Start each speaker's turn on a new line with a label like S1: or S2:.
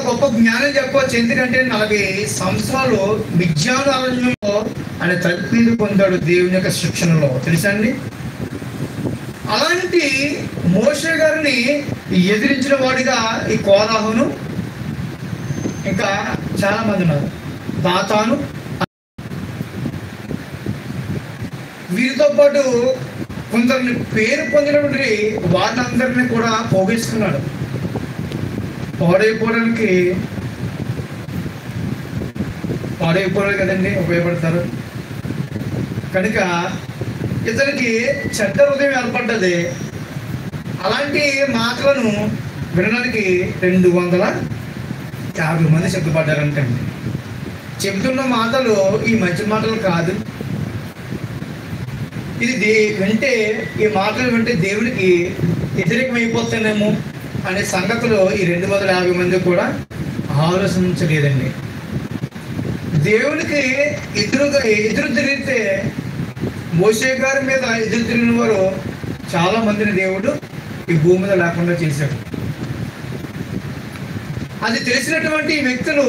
S1: గొప్ప జ్ఞానం చెప్పవచ్చు. ఎందుకంటే 40 సంవత్సరాలు మిథ్యాను అరణ్యంలో ఆయన తర్ఫీదు పొందాడు దేవుని యొక్క శిక్షణలో, తెలుసా అండి? అలాంటి మోషే గారిని ఎదిరించిన వాడిగా ఈ కోరాహును, ఇంకా చాలా మంది ఉన్నారు, దాతాను, వీరితో పాటు కొందరిని పేరు పొందినటువంటి వారిని అందరినీ కూడా పోగేసుకున్నాడు. పాడైపోవడానికి కదండి ఉపయోగపడతారు. కనుక ఇతనికి చెడ్డ హృదయం ఏర్పడ్డది. అలాంటి మాటలను వినడానికి 250 మంది సిద్ధపడ్డారంటండి. చెబుతున్న మాటలు ఈ మంచి మాటలు కాదు. ఇది వింటే, ఈ మాటలు వింటే దేవుడికి వ్యతిరేకమైపోతానేమో అనే సంగతులు ఈ 250 మంది కూడా ఆలోచించలేదండి. దేవునికి ఎదురు తిరిగితే, మోషే గారి మీద ఎదురు తిరిగిన వారు చాలా మందిని దేవుడు ఈ భూమి మీద లేకుండా చేశాడు. అది తెలిసినటువంటి వ్యక్తులు